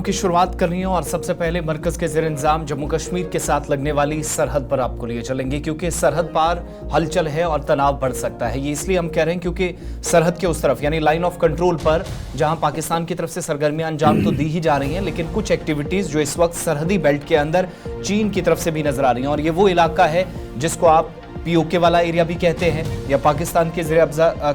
की शुरुआत कर रही हूं और सबसे पहले मरकज के ज़ेर इंतजाम जम्मू कश्मीर के साथ लगने वाली सरहद पर आपको लिए चलेंगे, क्योंकि सरहद पार हलचल है और तनाव बढ़ सकता है। ये इसलिए हम कह रहे हैं क्योंकि सरहद के उस तरफ यानी लाइन ऑफ कंट्रोल पर जहां पाकिस्तान की तरफ से सरगर्मियां अंजाम तो दी ही जा रही हैं, लेकिन कुछ एक्टिविटीज़ जो इस वक्त सरहदी बेल्ट के अंदर चीन की तरफ से भी नजर आ रही हैं। और ये वो इलाका है जिसको आप पीओके वाला एरिया भी कहते हैं, या पाकिस्तान के ज़ेर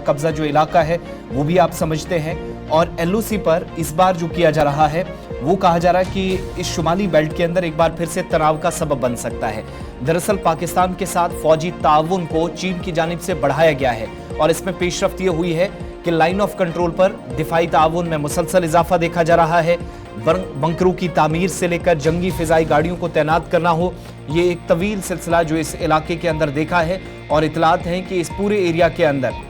कब्जा जो इलाका है वो भी आप समझते हैं। और एलओसी पर इस बार जो किया जा रहा है वो कहा जा रहा है कि इस शुमाली बेल्ट के अंदर एक बार फिर से तनाव का सबब बन सकता है। दरअसल पाकिस्तान के साथ फौजी ताउन को चीन की जानिब से बढ़ाया गया है और इसमें पेशरफ्त ये हुई है कि लाइन ऑफ कंट्रोल पर दिफाई ताउन में मुसलसल इजाफा देखा जा रहा है। बंकरों की तामीर से लेकर जंगी फिजाई गाड़ियों को तैनात करना हो, ये एक तवील सिलसिला जो इस इलाके के अंदर देखा है। और इतलात हैं कि इस पूरे एरिया के अंदर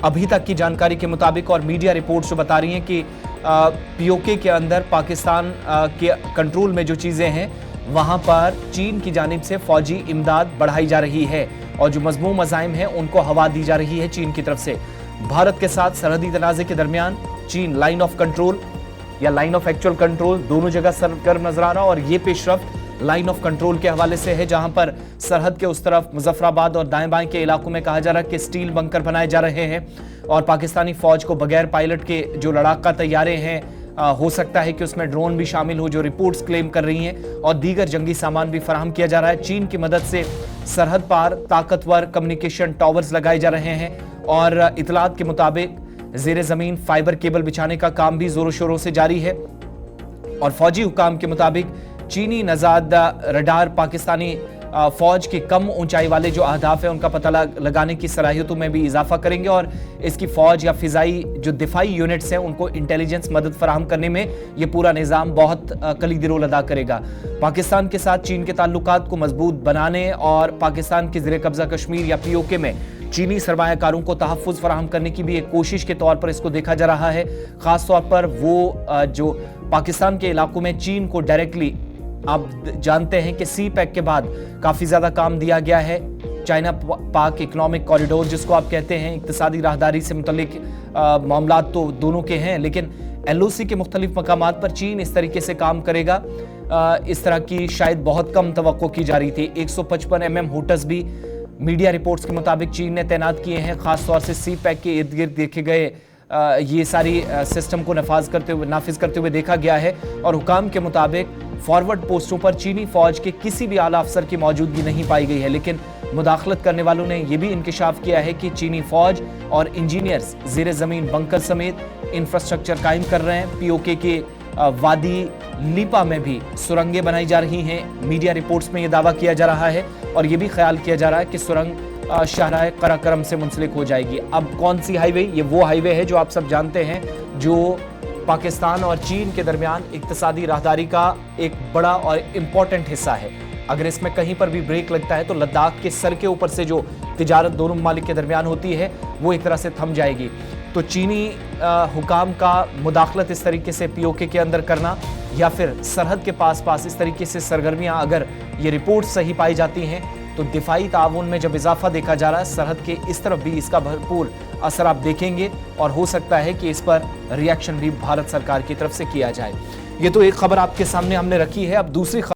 अभी तक की जानकारी के मुताबिक और मीडिया रिपोर्ट्स जो बता रही हैं कि पीओके के अंदर पाकिस्तान के कंट्रोल में जो चीज़ें हैं वहाँ पर चीन की जानिब से फ़ौजी इमदाद बढ़ाई जा रही है और जो मज़मूम मज़ाइम हैं उनको हवा दी जा रही है चीन की तरफ से। भारत के साथ सरहदी तनाज़े के दरमियान चीन लाइन ऑफ कंट्रोल या लाइन ऑफ एक्चुअल कंट्रोल दोनों जगह सरगर्म नजर आ रहा, और ये पेशरफ्त लाइन ऑफ कंट्रोल के हवाले से है, जहां पर सरहद के उस तरफ मुजफ्फराबाद और दाएं बाएं के इलाकों में कहा जा रहा है कि स्टील बंकर बनाए जा रहे हैं और पाकिस्तानी फौज को बगैर पायलट के जो लड़ाका तैयारे हैं, हो सकता है कि उसमें ड्रोन भी शामिल हो, जो रिपोर्ट्स क्लेम कर रही हैं, और दीगर जंगी सामान भी फराहम किया जा रहा है। चीन की मदद से सरहद पार ताकतवर कम्युनिकेशन टावर्स लगाए जा रहे हैं और इतलात के मुताबिक ज़ेर ज़मीन फाइबर केबल बिछाने का काम भी जोरों शोरों से जारी है। और फौजी हुकाम के मुताबिक चीनी नजाद रडार पाकिस्तानी फौज के कम ऊंचाई वाले जो अहदाफ है उनका पता लगाने की सलाहियतों में भी इजाफा करेंगे और इसकी फौज या फिजाई जो दिफाई यूनिट्स हैं उनको इंटेलिजेंस मदद फराहम करने में ये पूरा निज़ाम बहुत कलीदी रोल अदा करेगा। पाकिस्तान के साथ चीन के ताल्लुकात को मजबूत बनाने और पाकिस्तान के ज़ेर कब्जा कश्मीर या पीओके में चीनी सरमायाकारों को तहफ़्फ़ुज़ फराहम करने की भी एक कोशिश के तौर पर इसको देखा जा रहा है। ख़ास तौर पर वो जो पाकिस्तान के इलाकों में चीन को डायरेक्टली, आप जानते हैं कि सी पैक के बाद काफ़ी ज़्यादा काम दिया गया है। चाइना पाक इकोनॉमिक कॉरिडोर जिसको आप कहते हैं, इक़्तिसादी राहदारी से मुतल्लिक मामला तो दोनों के हैं, लेकिन एलओसी के मुख्तलिफ मकामात पर चीन इस तरीके से काम करेगा, इस तरह की शायद बहुत कम तवक्को की जा रही थी। 155 mm होटस भी मीडिया रिपोर्ट्स के मुताबिक चीन ने तैनात किए हैं, ख़ास तौर से सी पैक के इर्द गिर्द देखे गए ये सारी सिस्टम को नाफिज करते हुए देखा गया है। और हुकाम के मुताबिक फॉरवर्ड पोस्टों पर चीनी फौज के किसी भी आला अफसर की मौजूदगी नहीं पाई गई है, लेकिन मुदाखलत करने वालों ने यह भी इंकशाफ किया है कि चीनी फौज और इंजीनियर्स ज़ेर ज़मीन बंकर समेत इंफ्रास्ट्रक्चर कायम कर रहे हैं। पीओके के वादी लीपा में भी सुरंगें बनाई जा रही हैं। मीडिया रिपोर्ट्स में यह दावा किया जा रहा है और यह भी ख्याल किया जा रहा है कि सुरंग शाहराह कराकरम से मुंसलिक हो जाएगी। अब कौन सी हाईवे? ये वो हाईवे है जो आप सब जानते हैं, जो पाकिस्तान और चीन के दरमियान इक़्तिसादी राहदारी का एक बड़ा और इम्पॉर्टेंट हिस्सा है। अगर इसमें कहीं पर भी ब्रेक लगता है तो लद्दाख के सर के ऊपर से जो तिजारत दोनों ममालिक के दरमियान होती है वो एक तरह से थम जाएगी। तो चीनी हुकाम का मुदाखलत इस तरीके से पीओके के अंदर करना या फिर सरहद के पास इस तरीके से सरगर्मियाँ, अगर ये रिपोर्ट सही पाई जाती हैं तो दिफाई ताउन में जब इजाफा देखा जा रहा है सरहद के इस तरफ भी इसका भरपूर असर आप देखेंगे और हो सकता है कि इस पर रिएक्शन भी भारत सरकार की तरफ से किया जाए। ये तो एक खबर आपके सामने हमने रखी है। अब दूसरी